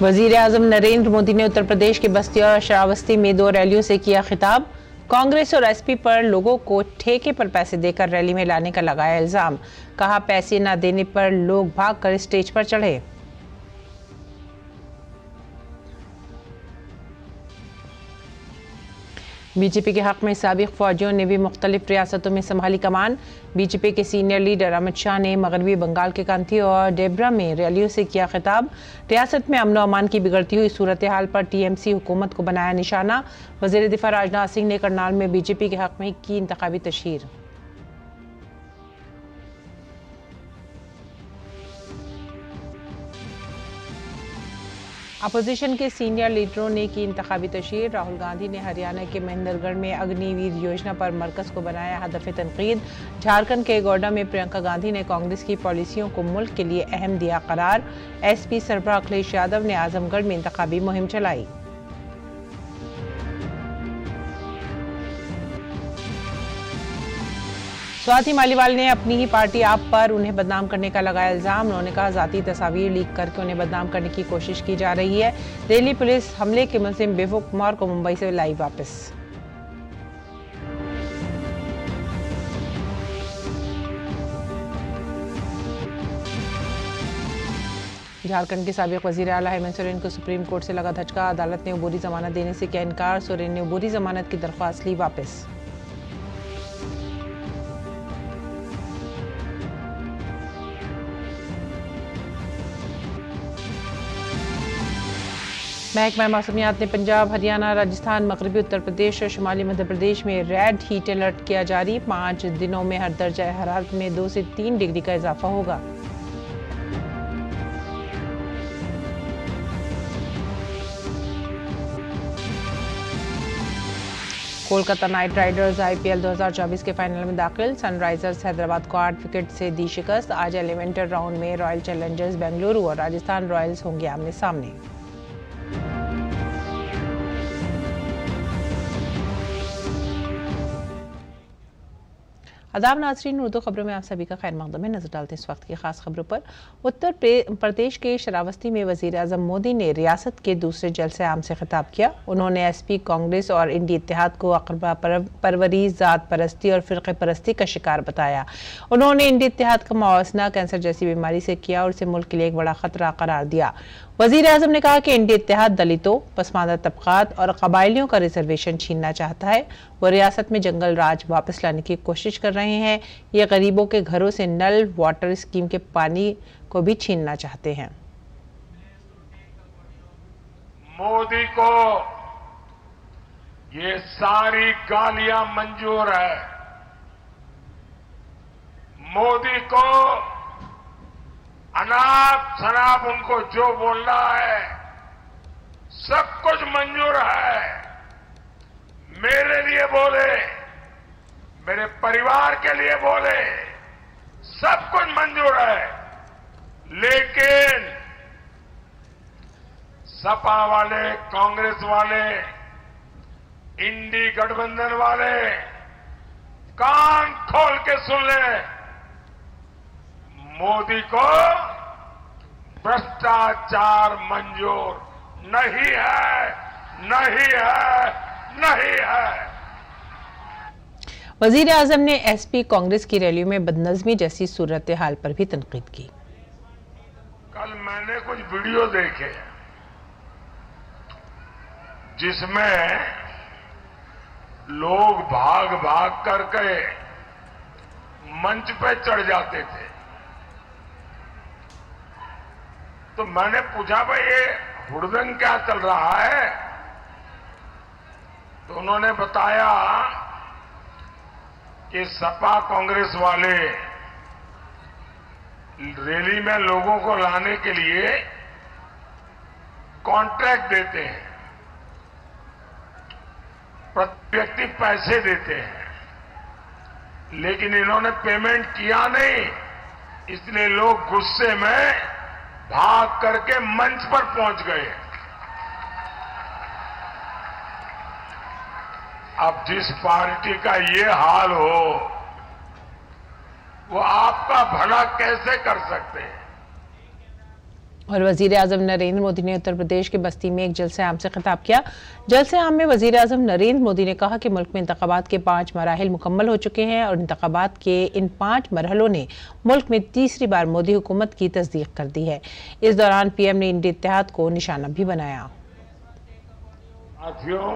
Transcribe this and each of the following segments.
वजीर आजम नरेंद्र मोदी ने उत्तर प्रदेश के बस्ती और श्रावस्ती में 2 रैलियों से किया खिताब। कांग्रेस और एसपी पर लोगों को ठेके पर पैसे देकर रैली में लाने का लगाया इल्जाम। कहा, पैसे न देने पर लोग भागकर स्टेज पर चढ़े। बीजेपी के हक में साबिक फौजियों ने भी मुख्तलिफ रियासतों में संभाली कमान। बीजेपी के सीनियर लीडर अमित शाह ने मगरबी बंगाल के कांती और डेबरा में रैलियों से किया खिताब। रियासत में अमन और अमान की बिगड़ती हुई सूरत हाल पर टीएमसी हुकूमत को बनाया निशाना। वजीर दिफा राजनाथ सिंह ने करनाल में बीजेपी के हक में की इंतखाबी तशहीर। अपोजिशन के सीनियर लीडरों ने की इंतखाबी तशहीर। राहुल गांधी ने हरियाणा के महेंद्रगढ़ में अग्निवीर योजना पर मरकज को बनाया हदफ तनकीद। झारखंड के गोड्डा में प्रियंका गांधी ने कांग्रेस की पॉलिसियों को मुल्क के लिए अहम दिया करार। एसपी सरबराह अखिलेश यादव ने आजमगढ़ में इंतखाबी मुहिम चलाई। स्वाति मालीवाल ने अपनी ही पार्टी आप पर उन्हें बदनाम करने का लगाया इल्जाम। उन्होंने कहा, जाती तस्वीर लीक करके उन्हें बदनाम करने की कोशिश की जा रही है। दिल्ली पुलिस हमले के मुलजिम बेवकूफ कुमार को मुंबई से लाई वापस। झारखंड के साबिक वजीर आला हेमंत सोरेन को सुप्रीम कोर्ट से लगा धचका। अदालत ने अबूरी जमानत देने से किया इनकार। सोरेन ने अबूरी जमानत की दरख्वास्त ली वापस। महकमा मौसमियात ने पंजाब, हरियाणा, राजस्थान, मगरबी उत्तर प्रदेश और शुमाली मध्य प्रदेश में रेड हीट अलर्ट किया जारी। 5 दिनों में हर दर्जा हरारत में 2 से 3 डिग्री का इजाफा होगा। कोलकाता नाइट राइडर्स आईपीएल 2024 के फाइनल में दाखिल। सनराइजर्स हैदराबाद को 8 विकेट से दी शिकस्त। आज एलिमेंटर राउंड में रॉयल चैलेंजर्स बेंगलुरु और राजस्थान रॉयल्स होंगे आमने सामने। आदाब नाज़रीन, उर्दू खबरों में आप सभी का खैर मकदम है। नजर डालते हैं इस वक्त की खास खबरों पर। उत्तर प्रदेश के श्रावस्ती में वजीर आजम मोदी ने रियासत के दूसरे जलसे आम से खिताब किया। उन्होंने एसपी, कांग्रेस और इंडी इत्तेहाद को अक़रबा परवरी, ज़ात परस्ती और फ़िरक़े परस्ती का शिकार बताया। उन्होंने इंडी इत्तेहाद का मुआवजा कैंसर जैसी बीमारी से किया और इसे मुल्क के लिए एक बड़ा खतरा करार दिया। वजीर आजम ने कहा कि इंडी इत्तेहाद दलितों, पसमानदा तबकात और कबायलियों का रिजर्वेशन छीनना चाहता है। वो रियासत में जंगल राज वापस लाने की कोशिश कर रहे हैं। ये गरीबों के घरों से नल वाटर स्कीम के पानी को भी छीनना चाहते हैं। मोदी को ये सारी गालियां मंजूर है। मोदी को अनाप शनाप उनको जो बोलना है सब कुछ मंजूर है। मेरे लिए बोले, मेरे परिवार के लिए बोले, सब कुछ मंजूर है। लेकिन सपा वाले, कांग्रेस वाले, इंडी गठबंधन वाले कान खोल के सुन ले, मोदी को भ्रष्टाचार मंजूर नहीं है, नहीं है, नहीं है। वजीर आजम ने एसपी, कांग्रेस की रैलियों में बदनज़मी जैसी सूरत हाल पर भी तनकीद की। कल मैंने कुछ वीडियो देखे जिसमें लोग भाग भाग करके मंच पे चढ़ जाते थे। तो मैंने पूछा, भाई ये हुड़दंग क्या चल रहा है? तो उन्होंने बताया कि सपा कांग्रेस वाले रैली में लोगों को लाने के लिए कॉन्ट्रैक्ट देते हैं, प्रति व्यक्ति पैसे देते हैं, लेकिन इन्होंने पेमेंट किया नहीं, इसलिए लोग गुस्से में भाग करके मंच पर पहुंच गए। अब जिस पार्टी का ये हाल हो वो आपका भला कैसे कर सकते हैं? और वजीर आजम नरेंद्र मोदी ने उत्तर प्रदेश के बस्ती में एक जलसे आम से खिताब किया। जलसे आम में वजीर आजम नरेंद्र मोदी ने कहा कि मुल्क में इंतखाबात के 5 मराहिल मुकम्मल हो चुके हैं और इंतखाबात के इन 5 मरहलों ने मुल्क में तीसरी बार मोदी हुकूमत की तस्दीक कर दी है। इस दौरान पीएम ने इंडिया इत्तेहाद को निशाना भी बनाया। साथियों,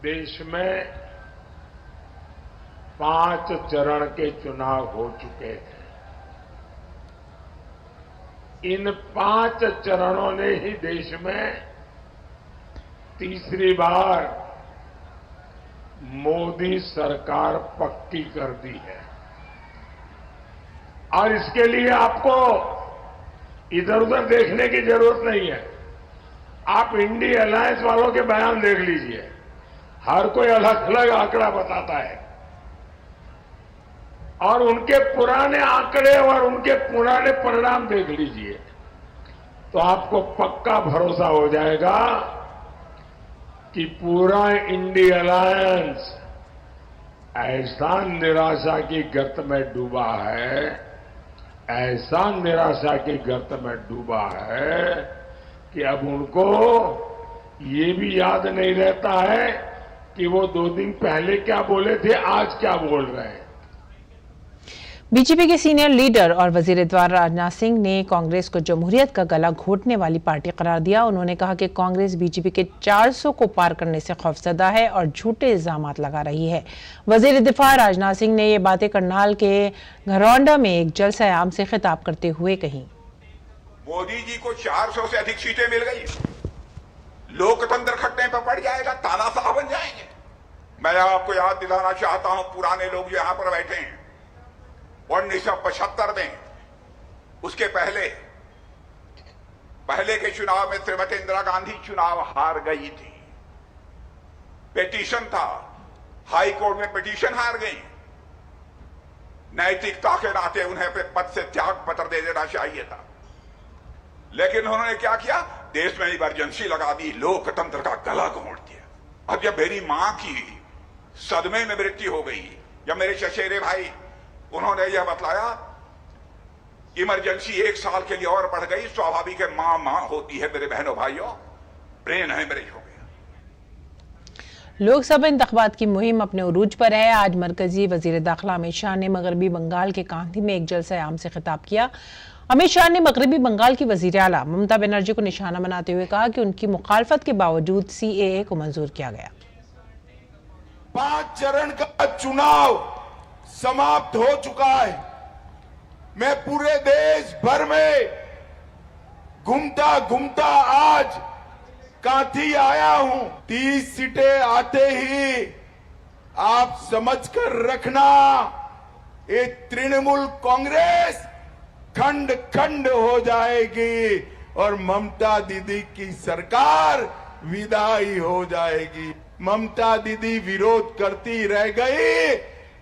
देश में 5 चरण के चुनाव हो चुके हैं। इन 5 चरणों ने ही देश में तीसरी बार मोदी सरकार पक्की कर दी है। और इसके लिए आपको इधर उधर देखने की जरूरत नहीं है। आप इंडिया अलायंस वालों के बयान देख लीजिए, हर कोई अलग अलग आंकड़ा बताता है और उनके पुराने आंकड़े और उनके पुराने परिणाम देख लीजिए तो आपको पक्का भरोसा हो जाएगा कि पूरा इंडिया अलायंस ऐसा निराशा की गर्त में डूबा है, ऐसा निराशा की गर्त में डूबा है कि अब उनको ये भी याद नहीं रहता है कि वो 2 दिन पहले क्या बोले थे, आज क्या बोल रहे हैं। बीजेपी के सीनियर लीडर और वजीर इत्तवार राजनाथ सिंह ने कांग्रेस को जमहूरियत का गला घोटने वाली पार्टी करार दिया। उन्होंने कहा कि कांग्रेस बीजेपी के 400 को पार करने से खौफजदा है और झूठे इल्जामात लगा रही है। वजीर दिफा राजनाथ सिंह ने ये बातें करनाल के घरौंडा में एक जलसे आम से खिताब करते हुए कही। मोदी जी को 400 से अधिक सीटें मिल गई, लोकतंत्र खट्टे पर पड़ जाएगा, तानाशाह बन जाएंगे। मैं आपको याद दिलाना चाहता हूं, पुराने लोग जो यहां पर बैठे हैं, 1975 में, उसके पहले के चुनाव में श्रीमती इंदिरा गांधी चुनाव हार गई थी। पिटीशन था, हाई कोर्ट में पिटीशन हार गई। नैतिकता के नाते उन्हें अपने पद से त्याग पत्र दे देना चाहिए था, लेकिन उन्होंने क्या किया, देश में इमरजेंसी लगा दी, लोकतंत्र का गला घोंट दिया। अब जब मेरी मां की सदमे में मृत्यु हो गई, जब मेरे चचेरे भाई उन्होंने यह बतलाया, इमरजेंसी 1 साल के लिए और बढ़ गई, स्वाभाविक है, मां होती है मेरे बहनों भाइयों, ब्रेन हेमरेज हो गया। लोकसभा इंतखाबात की मुहिम अपने उरूज पर है। आज मरकजी वजीर दाखिला अमित शाह ने मगरबी बंगाल के कांधी में एक जलसे आम से खिताब किया। अमित शाह ने मगरबी बंगाल की वजीर आला ममता बनर्जी को निशाना बनाते हुए कहा कि उनकी मुखालफत के बावजूद CAA को मंजूर किया गया। 5 चरण का चुनाव समाप्त हो चुका है। मैं पूरे देश भर में घूमता घूमता आज कांठी आया हूं। 30 सीटें आते ही आप समझकर रखना, ये तृणमूल कांग्रेस खंड खंड हो जाएगी और ममता दीदी की सरकार विदाई हो जाएगी। ममता दीदी विरोध करती रह गई,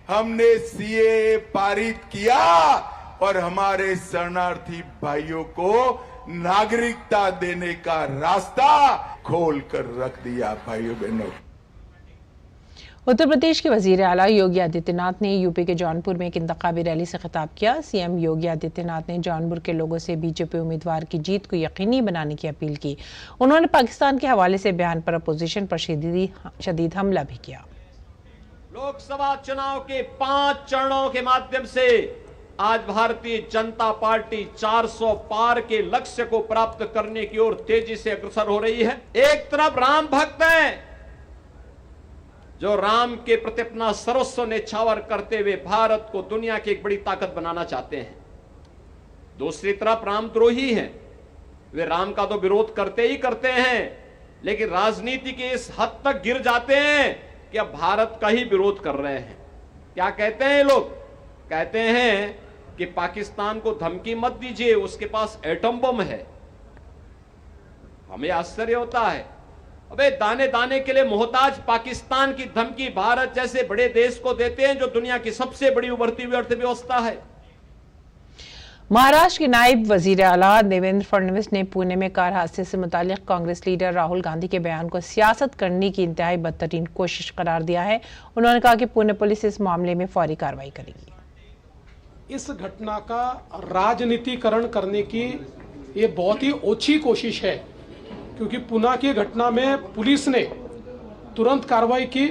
हमने CAA पारित किया और हमारे शरणार्थी भाइयों को नागरिकता देने का रास्ता खोल कर रख दिया। भाइयों बहनों, उत्तर प्रदेश के वजीर आला योगी आदित्यनाथ ने यूपी के जौनपुर में एक इंतखाबी रैली से खिताब किया। CM योगी आदित्यनाथ ने जौनपुर के लोगों से बीजेपी उम्मीदवार की जीत को यकीनी बनाने की अपील की। उन्होंने पाकिस्तान के हवाले से बयान पर अपोजिशन पर शदीद हमला भी किया। लोकसभा चुनाव के 5 चरणों के माध्यम से आज भारतीय जनता पार्टी 400 पार के लक्ष्य को प्राप्त करने की ओर तेजी से अग्रसर हो रही है। एक तरफ राम भक्त हैं जो राम के प्रति अपना सर्वस्व न्यौछावर करते हुए भारत को दुनिया की एक बड़ी ताकत बनाना चाहते हैं। दूसरी तरफ रामद्रोही हैं, वे राम का तो विरोध करते ही करते हैं, लेकिन राजनीति के इस हद तक गिर जाते हैं कि अब भारत का ही विरोध कर रहे हैं। क्या कहते हैं लोग? कहते हैं कि पाकिस्तान को धमकी मत दीजिए, उसके पास एटम बम है। हमें आश्चर्य होता है, अबे दाने दाने के लिए मोहताज पाकिस्तान की धमकी भारत जैसे बड़े देश को देते हैं जो दुनिया की सबसे बड़ी उभरती हुई अर्थव्यवस्था है। महाराष्ट्र के नायब वजीर आला देवेंद्र फडणवीस ने पुणे में कार हादसे से मुतालिक कांग्रेस लीडर राहुल गांधी के बयान को सियासत करने की इंतहाई बदतरीन कोशिश करार दिया है। उन्होंने कहा कि पुणे पुलिस इस मामले में फौरी कार्रवाई करेगी। इस घटना का राजनीतिकरण करने की ये बहुत ही ओछी कोशिश है, क्योंकि पुणे की घटना में पुलिस ने तुरंत कार्रवाई की।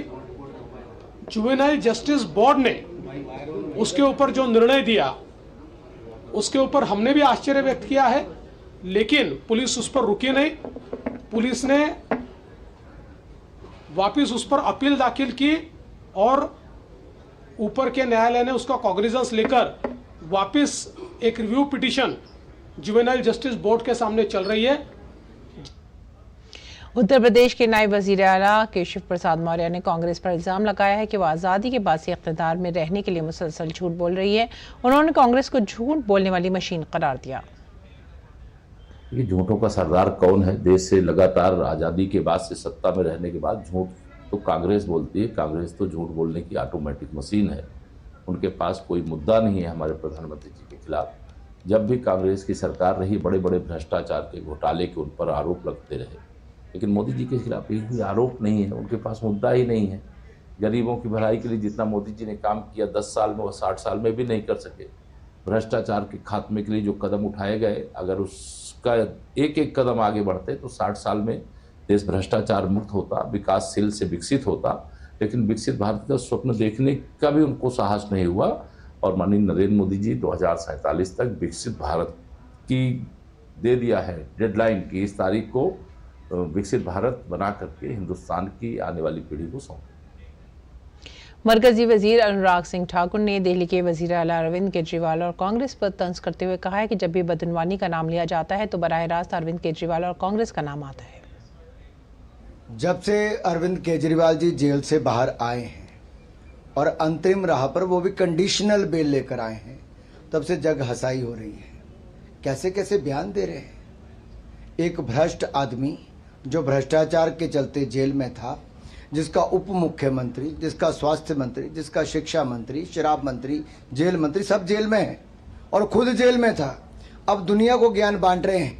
जुवेनाइल जस्टिस बोर्ड ने उसके ऊपर जो निर्णय दिया उसके ऊपर हमने भी आश्चर्य व्यक्त किया है, लेकिन पुलिस उस पर रुकी नहीं। पुलिस ने वापस उस पर अपील दाखिल की और ऊपर के न्यायालय ने उसका कॉग्निजेंस लेकर वापस एक review petition juvenile justice board के सामने चल रही है। उत्तर प्रदेश के नायब वजीर आला केशव प्रसाद मौर्य ने कांग्रेस पर इल्जाम लगाया है कि वह आज़ादी के बाद से इख्तिदार में रहने के लिए मुसलसल झूठ बोल रही है। उन्होंने कांग्रेस को झूठ बोलने वाली मशीन करार दिया। ये झूठों का सरदार कौन है? देश से लगातार आज़ादी के बाद से सत्ता में रहने के बाद झूठ तो कांग्रेस बोलती है। कांग्रेस तो झूठ बोलने की ऑटोमेटिक मशीन है। उनके पास कोई मुद्दा नहीं है हमारे प्रधानमंत्री जी के खिलाफ। जब भी कांग्रेस की सरकार रही, बड़े बड़े भ्रष्टाचार के घोटाले के उन पर आरोप लगते रहे, लेकिन मोदी जी के खिलाफ एक भी आरोप नहीं है। उनके पास मुद्दा ही नहीं है। गरीबों की भलाई के लिए जितना मोदी जी ने काम किया 10 साल में, वो 60 साल में भी नहीं कर सके। भ्रष्टाचार के खात्मे के लिए जो कदम उठाए गए, अगर उसका एक एक कदम आगे बढ़ते तो 60 साल में देश भ्रष्टाचार मुक्त होता, विकासशील से विकसित होता। लेकिन विकसित भारत का स्वप्न देखने का भी उनको साहस नहीं हुआ। और माननीय नरेंद्र मोदी जी 2047 तक विकसित भारत की दे दिया है डेडलाइन की इस तारीख को विकसित भारत बना करके हिंदुस्तान की आने वाली पीढ़ी को सौंपे। मरकजी वजीर अनुराग सिंह ठाकुर ने दिल्ली के वजीर आला अरविंद केजरीवाल और कांग्रेस पर तंज करते हुए कहा है कि जब भी बदनवानी का नाम लिया जाता है तो बराह रास्त अरविंद केजरीवाल और कांग्रेस का नाम आता है। जब से अरविंद केजरीवाल जी जेल से बाहर आए हैं और अंतरिम राह पर वो भी कंडीशनल बेल लेकर आए हैं, तब से जग हंसाई हो रही है। कैसे कैसे बयान दे रहे हैं। एक भ्रष्ट आदमी जो भ्रष्टाचार के चलते जेल में था, जिसका उप मुख्यमंत्री, जिसका स्वास्थ्य मंत्री, जिसका शिक्षा मंत्री, शराब मंत्री, जेल मंत्री सब जेल में है और खुद जेल में था, अब दुनिया को ज्ञान बांट रहे हैं।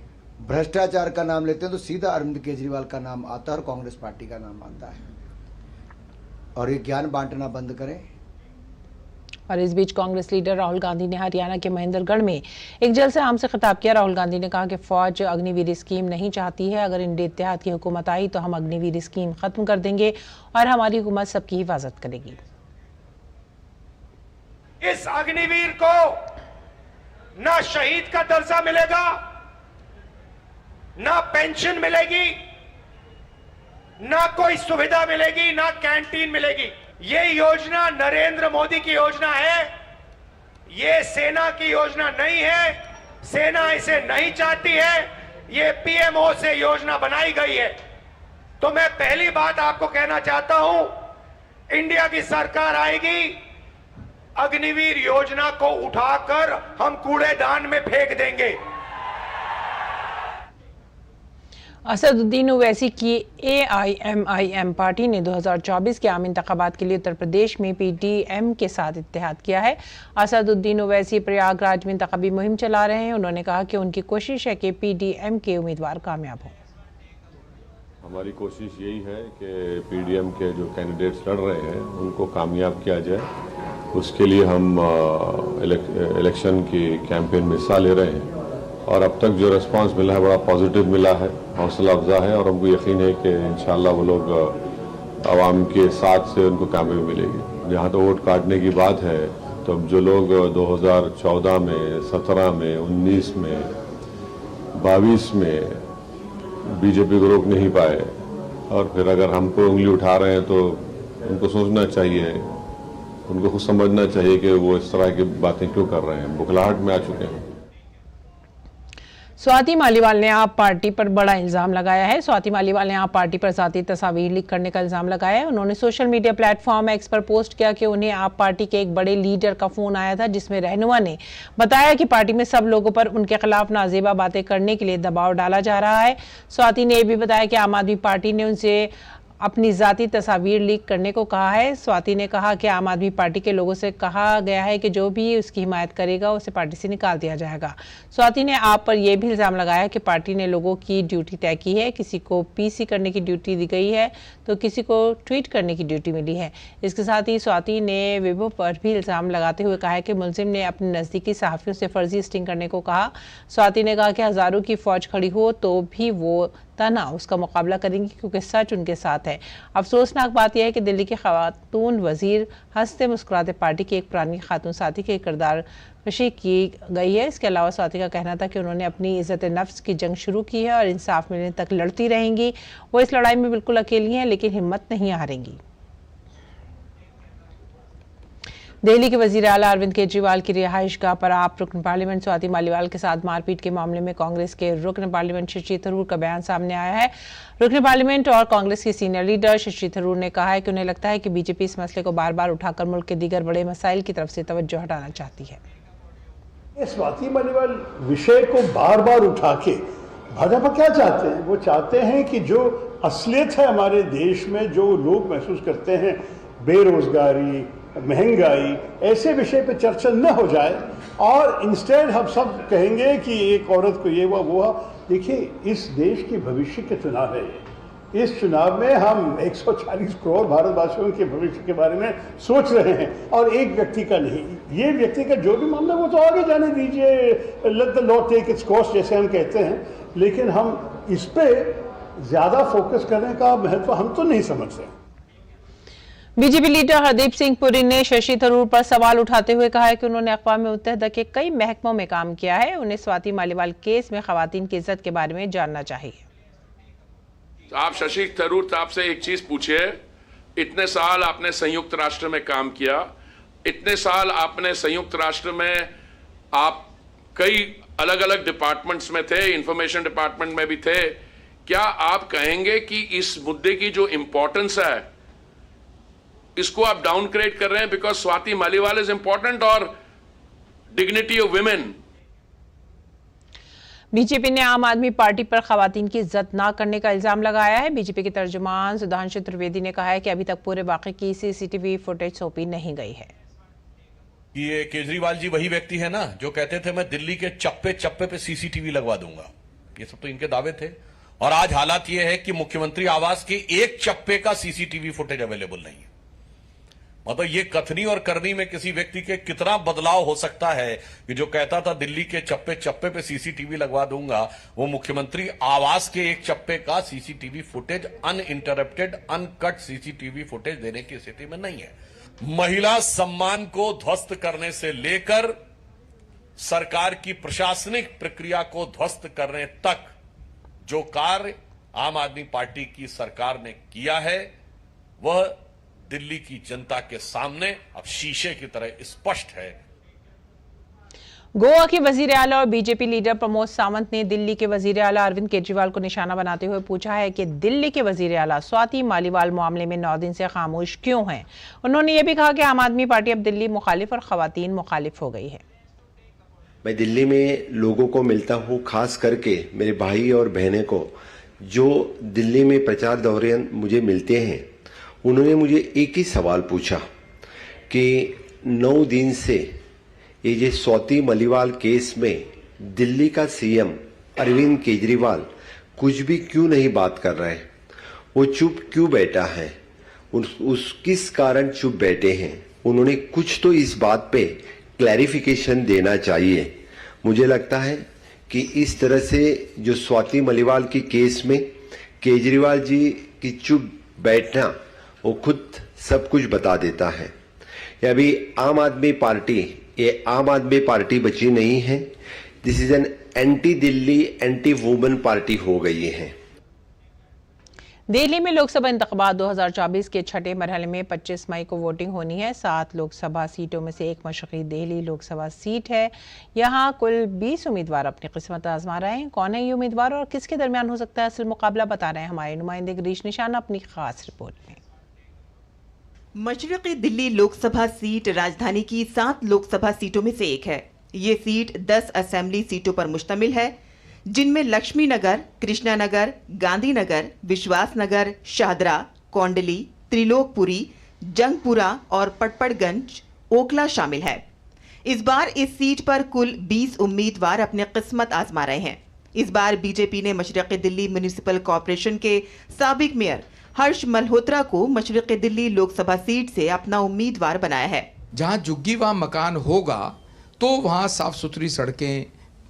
भ्रष्टाचार का नाम लेते हैं तो सीधा अरविंद केजरीवाल का नाम आता है और कांग्रेस पार्टी का नाम आता है। और ये ज्ञान बांटना बंद करें। और इस बीच कांग्रेस लीडर राहुल गांधी ने हरियाणा के महेंद्रगढ़ में एक जलसे आम से खिताब किया। राहुल गांधी ने कहा कि फौज अग्निवीर स्कीम नहीं चाहती है। अगर इंडिया इत्तेहाद की हुकूमत आई तो हम अग्निवीर स्कीम खत्म कर देंगे और हमारी हुकूमत सबकी हिफाजत करेगी। इस अग्निवीर को ना शहीद का दर्जा मिलेगा, ना पेंशन मिलेगी, ना कोई सुविधा मिलेगी, ना कैंटीन मिलेगी। ये योजना नरेंद्र मोदी की योजना है, ये सेना की योजना नहीं है। सेना इसे नहीं चाहती है, ये पीएमओ से योजना बनाई गई है। तो मैं पहली बात आपको कहना चाहता हूं, इंडिया की सरकार आएगी, अग्निवीर योजना को उठाकर हम कूड़ेदान में फेंक देंगे। असदुद्दीन ओवैसी की AIMIM पार्टी ने 2024 के आम इंतखाबात के लिए उत्तर प्रदेश में PDM के साथ इत्तेहाद किया है। असदुद्दीन ओवैसी प्रयागराज में इंतखाबी मुहिम चला रहे हैं। उन्होंने कहा कि उनकी कोशिश है कि PDM के उम्मीदवार कामयाब हों। हमारी कोशिश यही है कि PDM के जो कैंडिडेट्स लड़ रहे हैं उनको कामयाब किया जाए। उसके लिए हम इलेक्शन की कैंपेन में हिस्सा ले रहे हैं और अब तक जो रिस्पांस मिला है बड़ा पॉजिटिव मिला है, हौसला अफजा है और हमको यकीन है कि इंशाल्लाह वो लोग आवाम के साथ से उनको कामयाबी मिलेगी। जहाँ तो वोट काटने की बात है, तो अब जो लोग 2014 में, 17 में, 19 में, 22 में बीजेपी को रोक नहीं पाए और फिर अगर हमको उंगली उठा रहे हैं तो उनको सोचना चाहिए, उनको खुद समझना चाहिए कि वो इस तरह की बातें क्यों कर रहे हैं। बुखलाहट में आ चुके हैं। स्वाति मालीवाल ने आप पार्टी पर बड़ा इल्जाम लगाया है। स्वाति मालीवाल ने आप पार्टी पर ज़ाती तस्वीर लीक करने का इल्जाम लगाया है। उन्होंने सोशल मीडिया प्लेटफॉर्म एक्स पर पोस्ट किया कि उन्हें आप पार्टी के एक बड़े लीडर का फोन आया था, जिसमें रहनुमा ने बताया कि पार्टी में सब लोगों पर उनके खिलाफ नाजेबा बातें करने के लिए दबाव डाला जा रहा है। स्वाति ने यह भी बताया कि आम आदमी पार्टी ने उनसे अपनी जाती तस्वीर लीक करने को कहा है। स्वाति ने कहा कि आम आदमी पार्टी के लोगों से कहा गया है कि जो भी उसकी हिमायत करेगा उसे पार्टी से निकाल दिया जाएगा। स्वाति ने आप पर यह भी इल्जाम लगाया कि पार्टी ने लोगों की ड्यूटी तय की है, किसी को पीसी करने की ड्यूटी दी गई है तो किसी को ट्वीट करने की ड्यूटी मिली है। इसके साथ ही स्वाति ने विभो पर भी इल्जाम लगाते हुए कहा है कि मुलजिम ने अपने नजदीकी सहाफियों से फर्जी स्टिंग करने को कहा। स्वाति ने कहा कि हजारों की फौज खड़ी हो तो भी वो तना उसका मुकाबला करेंगी क्योंकि सच उनके साथ है। अफसोसनाक बात यह है कि दिल्ली की खातून वजीर हंसते मुस्कुराते पार्टी की एक पुरानी खातून साथी के किरदार कशी की गई है। इसके अलावा स्वाति का कहना था कि उन्होंने अपनी इज्जत नफ्स की जंग शुरू की है और इंसाफ मिलने तक लड़ती रहेंगी। वो इस लड़ाई में बिल्कुल अकेली हैं लेकिन हिम्मत नहीं हारेंगी। दिल्ली के वजीर आला अरविंद केजरीवाल की रिहाइशगाह पर आप रुकन पार्लियामेंट स्वाति मालीवाल के साथ मारपीट के मामले में कांग्रेस के रुकन पार्लियामेंट शशि थरूर का बयान सामने आया है। रुकन पार्लियामेंट और कांग्रेस के सीनियर लीडर शशि थरूर ने कहा है कि उन्हें लगता है कि बीजेपी इस मसले को बार बार उठाकर मुल्क के दीगर बड़े मसाइल की तरफ से तवज्जो हटाना चाहती है। स्वाति मालीवाल विषय को बार बार उठा के भाजपा क्या चाहते हैं? वो चाहते हैं कि जो असलियत है हमारे देश में, जो लोग महसूस करते हैं, बेरोजगारी, महंगाई, ऐसे विषय पे चर्चा न हो जाए और इंस्टेड हम सब कहेंगे कि एक औरत को ये हुआ वो हुआ। देखिए, इस देश की भविष्य के चुनाव है। इस चुनाव में हम 140 करोड़ भारतवासियों के भविष्य के बारे में सोच रहे हैं और एक व्यक्ति का नहीं। ये व्यक्ति का जो भी मामला वो तो आगे जाने दीजिए, let the law take its course जैसे हम कहते हैं, लेकिन हम इस पे ज्यादा फोकस करने का महत्व हम तो नहीं समझते। बीजेपी लीडर हरदीप सिंह पुरी ने शशि थरूर पर सवाल उठाते हुए कहा है कि उन्होंने अक़वाम मुत्तहिदा के कई महकमों में काम किया है, उन्हें स्वाति मालीवाल केस में खवातीन की इज्जत के बारे में जानना चाहिए। आप शशि थरूर साहब से एक चीज पूछिए, इतने साल आपने संयुक्त राष्ट्र में काम किया, इतने साल आपने संयुक्त राष्ट्र में आप कई अलग अलग डिपार्टमेंट्स में थे, इंफॉर्मेशन डिपार्टमेंट में भी थे, क्या आप कहेंगे कि इस मुद्दे की जो इंपॉर्टेंस है इसको आप डाउनग्रेड कर रहे हैं because Swati Maliwal is important और डिग्निटी ऑफ विमेन? बीजेपी ने आम आदमी पार्टी पर खवातीन की इज्जत ना करने का इल्जाम लगाया है। बीजेपी के तर्जुमान सुधांशु त्रिवेदी ने कहा है कि अभी तक पूरे वाक़े की सीसीटीवी फुटेज सौंपी नहीं गई है। ये केजरीवाल जी वही व्यक्ति है ना जो कहते थे मैं दिल्ली के चप्पे चप्पे पे सीसीटीवी लगवा दूंगा, ये सब तो इनके दावे थे। और आज हालात ये है कि मुख्यमंत्री आवास के एक चप्पे का सीसीटीवी फुटेज अवेलेबल नहीं है। मतलब ये कथनी और करनी में किसी व्यक्ति के कितना बदलाव हो सकता है कि जो कहता था दिल्ली के चप्पे चप्पे पे सीसीटीवी लगवा दूंगा, वो मुख्यमंत्री आवास के एक चप्पे का CCTV footage uninterrupted uncut CCTV footage देने की स्थिति में नहीं है। महिला सम्मान को ध्वस्त करने से लेकर सरकार की प्रशासनिक प्रक्रिया को ध्वस्त करने तक जो कार्य आम आदमी पार्टी की सरकार ने किया है वह दिल्ली की जनता के सामने अब शीशे की तरह स्पष्ट है। गोवा के वजीर आला और बीजेपी लीडर प्रमोद सावंत ने दिल्ली के वजीर आला अरविंद केजरीवाल को निशाना बनाते हुए पूछा है कि दिल्ली के वजीर आला स्वाति मालीवाल मामले में 9 दिन से खामोश क्यों हैं। उन्होंने ये भी कहा कि आम आदमी पार्टी अब दिल्ली मुखालिफ और खवातीन मुखालिफ हो गई है। मैं दिल्ली में लोगों को मिलता हूं, खास करके मेरे भाई और बहनें को जो दिल्ली में प्रचार दौरान मुझे मिलते हैं, उन्होंने मुझे एक ही सवाल पूछा कि 9 दिन से ये जो स्वाति मालीवाल केस में दिल्ली का सीएम अरविंद केजरीवाल कुछ भी क्यों नहीं बात कर रहा है, वो चुप क्यों बैठा है, उस किस कारण चुप बैठे हैं। उन्होंने कुछ तो इस बात पे क्लैरिफिकेशन देना चाहिए। मुझे लगता है कि इस तरह से जो स्वाति मालीवाल की केस में केजरीवाल जी की चुप बैठना वो खुद सब कुछ बता देता है। अभी आम आदमी पार्टी ये आम आदमी पार्टी बची नहीं है, this is an anti Delhi anti women party हो गई है। दिल्ली में लोकसभा इंतखाबात 2024 के छठे मरहले में 25 मई को वोटिंग होनी है। 7 लोकसभा सीटों में से एक मशरक़ी दिल्ली लोकसभा सीट है। यहाँ कुल 20 उम्मीदवार अपनी किस्मत आजमा रहे हैं। कौन है ये उम्मीदवार और किसके दरमियान हो सकता है असल मुकाबला, बता रहे हैं हमारे नुमाइंदे गिरीश निशान अपनी खास रिपोर्ट में। मशरक़ी दिल्ली लोकसभा सीट राजधानी की 7 लोकसभा सीटों में से एक है। ये सीट 10 असेंबली सीटों पर मुश्तमिल है, जिनमें लक्ष्मी नगर, कृष्णा नगर, गांधी नगर, विश्वास नगर, शाहदरा, कोंडली, त्रिलोकपुरी, जंगपुरा और पटपड़गंज, ओखला शामिल है। इस बार इस सीट पर कुल 20 उम्मीदवार अपनी किस्मत आजमा रहे हैं। इस बार बीजेपी ने मशरक़ी दिल्ली म्युनिसिपल कॉरपोरेशन के साबिक मेयर हर्ष मल्होत्रा को मशरक़ी दिल्ली लोकसभा सीट से अपना उम्मीदवार बनाया है। जहां झुग्गी वहां मकान होगा तो वहां साफ सुथरी सड़कें,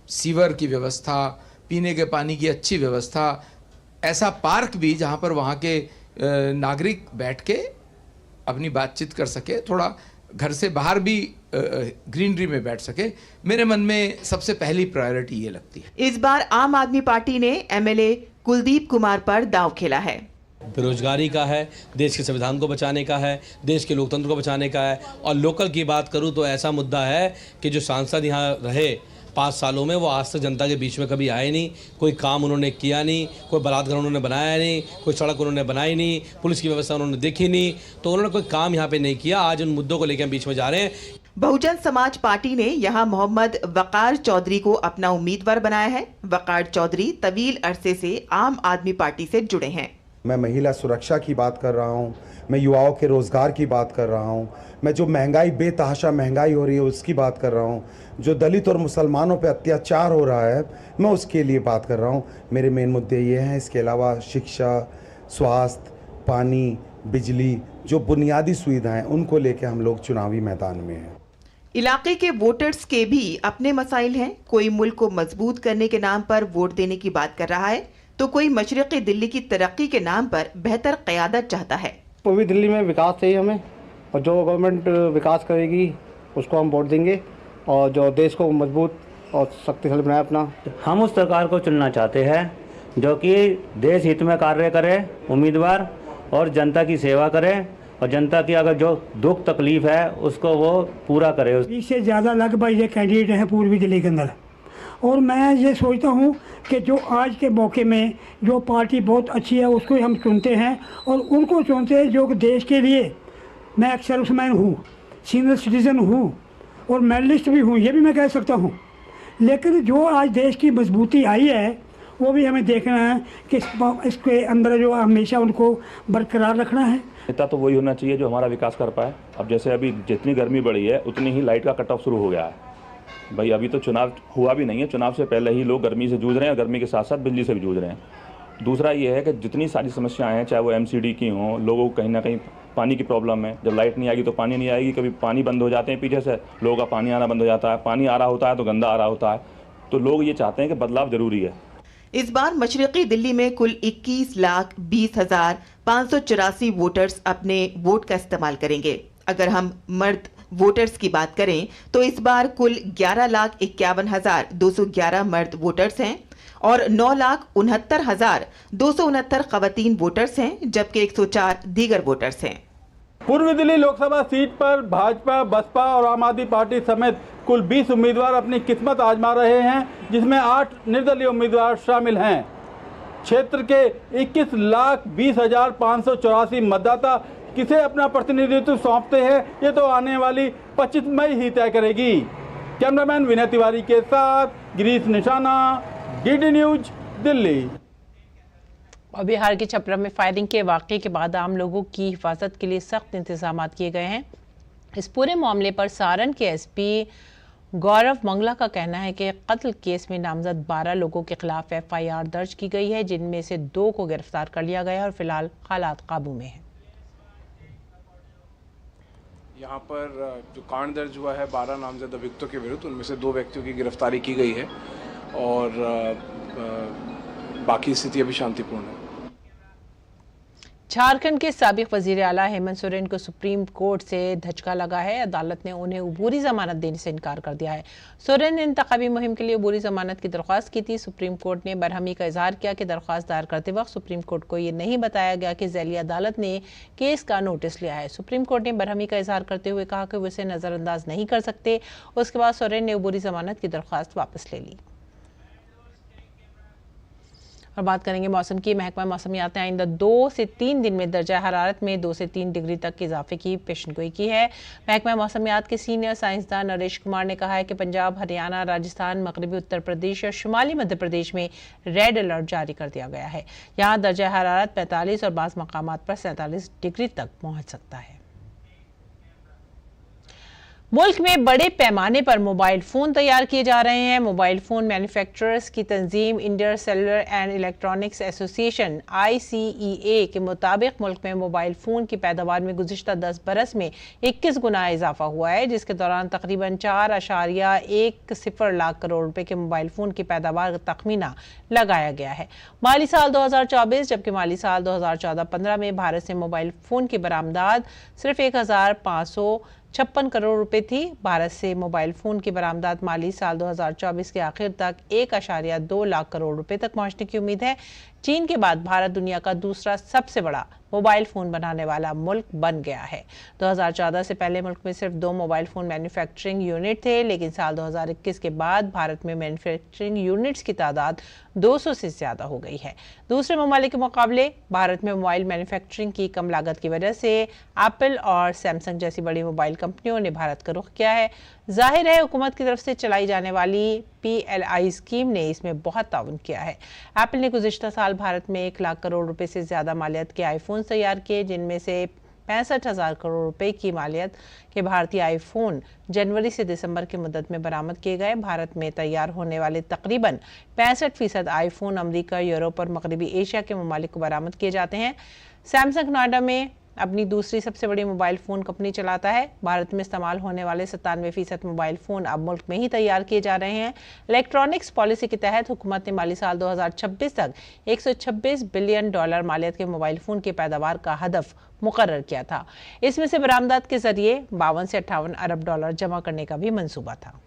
सीवर की व्यवस्था, पीने के पानी की अच्छी व्यवस्था, ऐसा पार्क भी जहां पर वहां के नागरिक बैठ के अपनी बातचीत कर सके, थोड़ा घर से बाहर भी ग्रीनरी में बैठ सके, मेरे मन में सबसे पहली प्रायोरिटी ये लगती है। इस बार आम आदमी पार्टी ने एमएलए कुलदीप कुमार पर दांव खेला है। बेरोजगारी का है, देश के संविधान को बचाने का है, देश के लोकतंत्र को बचाने का है। और लोकल की बात करूं तो ऐसा मुद्दा है कि जो सांसद यहाँ रहे 5 सालों में, वो आज तक जनता के बीच में कभी आए नहीं, कोई काम उन्होंने किया नहीं, कोई बलात्कार उन्होंने बनाया नहीं, कोई सड़क उन्होंने बनाई नहीं, पुलिस की व्यवस्था उन्होंने देखी नहीं, तो उन्होंने कोई काम यहाँ पे नहीं किया। आज उन मुद्दों को लेकर हम बीच में जा रहे हैं। बहुजन समाज पार्टी ने यहां मोहम्मद वकार चौधरी को अपना उम्मीदवार बनाया है। वकार चौधरी तवील अरसे से आम आदमी पार्टी से जुड़े हैं। मैं महिला सुरक्षा की बात कर रहा हूँ, मैं युवाओं के रोज़गार की बात कर रहा हूँ, मैं जो महंगाई, बेतहाशा महंगाई हो रही है उसकी बात कर रहा हूँ, जो दलित और मुसलमानों पे अत्याचार हो रहा है मैं उसके लिए बात कर रहा हूँ। मेरे मेन मुद्दे ये हैं। इसके अलावा शिक्षा, स्वास्थ्य, पानी, बिजली, जो बुनियादी सुविधाएं, उनको लेकर हम लोग चुनावी मैदान में हैं। इलाके के वोटर्स के भी अपने मसाइल हैं। कोई मुल्क को मजबूत करने के नाम पर वोट देने की बात कर रहा है, तो कोई मशरक़ी दिल्ली की तरक्की के नाम पर बेहतर क़यादत चाहता है। पूर्वी दिल्ली में विकास चाहिए हमें, और जो गवर्नमेंट विकास करेगी उसको हम वोट देंगे, और जो देश को मजबूत और शक्तिशाली बनाए अपना। हम उस सरकार को चुनना चाहते हैं जो कि देश हित में कार्य करे, उम्मीदवार, और जनता की सेवा करे, और जनता की अगर जो दुख तकलीफ है उसको वो पूरा करे। इससे ज़्यादा लगभग ये कैंडिडेट हैं पूर्वी दिल्ली के अंदर, और मैं ये सोचता हूँ कि जो आज के मौके में जो पार्टी बहुत अच्छी है उसको हम चुनते हैं, और उनको चुनते हैं जो देश के लिए। मैं एक सर्विसमैन हूँ, सीनियर सिटीज़न हूँ, और मेडलिस्ट भी हूँ, ये भी मैं कह सकता हूँ। लेकिन जो आज देश की मजबूती आई है वो भी हमें देखना है कि इसके अंदर जो हमेशा उनको बरकरार रखना है। नेता तो वही होना चाहिए जो हमारा विकास कर पाए। अब जैसे अभी जितनी गर्मी बढ़ी है उतनी ही लाइट का कट ऑफ शुरू हो गया है। भाई अभी तो चुनाव हुआ भी नहीं है, चुनाव से पहले ही लोग गर्मी से जूझ रहे हैं, और गर्मी के साथ साथ बिजली से भी जूझ रहे हैं। दूसरा ये है कि जितनी सारी समस्याएं हैं, चाहे वो एमसीडी की हों, लोगों को कहीं ना कहीं पानी की प्रॉब्लम है। जब लाइट नहीं आएगी तो पानी नहीं आएगी, कभी पानी बंद हो जाते हैं पीछे से, लोगों का पानी आना बंद हो जाता है, पानी आ रहा होता है तो गंदा आ रहा होता है। तो लोग ये चाहते हैं कि बदलाव जरूरी है। इस बार मशरक़ी दिल्ली में कुल 21,20,584 वोटर्स अपने वोट का इस्तेमाल करेंगे। अगर हम मर्द वोटर्स की बात करें तो इस बार कुल 11,51,211 मर्द वोटर्स हैं, और 9,69,269 खवातीन वोटर्स हैं, जबकि 104 दीगर वोटर्स हैं। पूर्वी दिल्ली लोकसभा सीट पर भाजपा, बसपा और आम आदमी पार्टी समेत कुल 20 उम्मीदवार अपनी किस्मत आजमा रहे हैं, जिसमें 8 निर्दलीय उम्मीदवार शामिल हैं। क्षेत्र के 21,20,584 मतदाता किसे अपना प्रतिनिधित्व सौंपते हैं, ये तो आने वाली 25 मई ही तय करेगी। कैमरामैन विनय तिवारी के साथ गिरीश निशाना, डीडी न्यूज, दिल्ली। और बिहार के छपरा में फायरिंग के वाक़े के बाद आम लोगों की हिफाजत के लिए सख्त इंतजाम किए गए हैं। इस पूरे मामले पर सारण के एसपी गौरव मंगला का कहना है कि कत्ल केस में नामजद 12 लोगों के खिलाफ एफआईआर दर्ज की गई है, जिनमें से 2 को गिरफ्तार कर लिया गया है और फिलहाल हालात काबू में हैं। यहाँ पर जो कांड दर्ज हुआ है 12 नामजद अभियुक्तों के विरुद्ध, उनमें से 2 व्यक्तियों की गिरफ्तारी की गई है, और बाकी स्थिति अभी शांतिपूर्ण है। झारखंड के साबिक वजीर आला हेमंत सोरेन को सुप्रीम कोर्ट से धचका लगा है। अदालत ने उन्हें अबूरी जमानत देने से इनकार कर दिया है। सोरेन ने इंतखाबी मुहिम के लिए अबूरी जमानत की दरख्वास्त की थी। सुप्रीम कोर्ट ने बरहमी का इजहार किया कि दरख्वास्त दायर करते वक्त सुप्रीम कोर्ट को ये नहीं बताया गया कि ज़ैली अदालत ने केस का नोटिस लिया है। सुप्रीम कोर्ट ने बरहमी का इजहार करते हुए कहा कि वो इसे नज़रअंदाज नहीं कर सकते। उसके बाद सोरेन ने अबूरी जमानत की दरख्वास्त वापस ले ली। और बात करेंगे मौसम की। महकमा मौसमियात ने आइंदा 2 से 3 दिन में दर्जा हरारत में 2 से 3 डिग्री तक के इजाफे की पेशनगोई की है। महकमा मौसमियात के सीनियर साइंसदान नरेश कुमार ने कहा है कि पंजाब, हरियाणा, राजस्थान, मगरबी उत्तर प्रदेश और शुमाली मध्य प्रदेश में रेड अलर्ट जारी कर दिया गया है। यहाँ दर्जा हरारत 45 और बाज़ मकामात पर 47 डिग्री तक पहुँच सकता है। मुल्क में बड़े पैमाने पर मोबाइल फ़ोन तैयार किए जा रहे हैं। मोबाइल फ़ोन मैन्युफैक्चरर्स की तंजीम Indian cellular and electronics association ICEA के मुताबिक मुल्क में मोबाइल फ़ोन की पैदावार में गुज़िश्ता 10 बरस में 21 गुना इजाफा हुआ है, जिसके दौरान तकरीबन 4.10 लाख करोड़ रुपए के मोबाइल फ़ोन की पैदावार का तखमीना लगाया गया है। माली साल 2024 जबकि माली साल 2014-15 में भारत से मोबाइल फ़ोन की बरामदात सिर्फ 1556 करोड़ रुपए थी। भारत से मोबाइल फ़ोन की बरामदात माली साल 2024 के आखिर तक 1.2 लाख करोड़ रुपए तक पहुंचने की उम्मीद है। चीन के बाद भारत दुनिया का दूसरा सबसे बड़ा मोबाइल फ़ोन बनाने वाला मुल्क बन गया है। 2014 से पहले मुल्क में सिर्फ 2 मोबाइल फ़ोन मैन्युफैक्चरिंग यूनिट थे, लेकिन साल 2021 के बाद भारत में मैन्युफैक्चरिंग यूनिट्स की तादाद 200 से ज़्यादा हो गई है। दूसरे ममालिक के मुकाबले भारत में मोबाइल मैन्युफैक्चरिंग की कम लागत की वजह से एप्पल और सैमसंग जैसी बड़ी मोबाइल कंपनियों ने भारत का रुख किया है। जाहिर है हुकूमत की तरफ से चलाई जाने वाली PLI स्कीम ने इसमें बहुत ताउन किया है। एप्पल ने गुज़िश्ता साल भारत में 1 लाख करोड़ रुपए से ज़्यादा मालियत के आईफोन तैयार किए, जिनमें से 65,000 करोड़ रुपए की मालियत के भारतीय आईफोन जनवरी से दिसंबर की मुद्दत में बरामद किए गए। भारत में तैयार होने वाले तकरीबन 65% आईफोन अमेरिका, यूरोप और मगरबी एशिया के ममालिक को बरामद किए जाते हैं। सैमसंग नोएडा में अपनी दूसरी सबसे बड़ी मोबाइल फ़ोन कंपनी चलाता है। भारत में इस्तेमाल होने वाले 97% मोबाइल फ़ोन अब मुल्क में ही तैयार किए जा रहे हैं। इलेक्ट्रॉनिक्स पॉलिसी के तहत हुकूमत ने माली साल 2026 तक $126 बिलियन मालियत के मोबाइल फ़ोन की पैदावार का हदफ मुकर्रर किया था। इसमें से बरामदात के जरिए 52 से 58 अरब डॉलर जमा करने का भी मंसूबा था।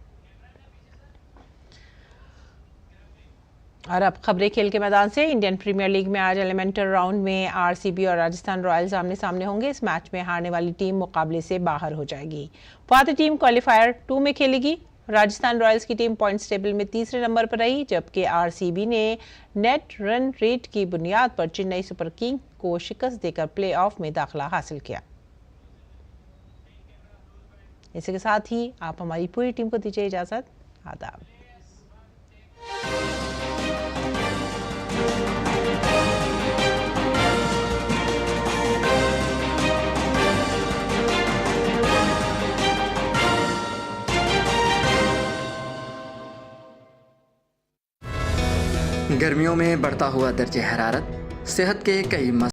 और अब खबरें खेल के मैदान से। इंडियन प्रीमियर लीग में आज एलिमेंटर राउंड में RCB और राजस्थान रॉयल्स आमने सामने होंगे। इस मैच में हारने वाली टीम मुकाबले से बाहर हो जाएगी। फातह टीम क्वालीफायर 2 में खेलेगी। राजस्थान रॉयल्स की टीम पॉइंट्स टेबल में तीसरे नंबर पर रही, जबकि RCB ने नेट रन रेट की बुनियाद पर चेन्नई सुपर किंग को शिकस्त देकर प्लेऑफ में दाखिला हासिल किया। इसी के साथ ही आप हमारी पूरी टीम को दीजिए इजाजत। आदाब। गर्मियों में बढ़ता हुआ दर्जे हरारत, सेहत के कई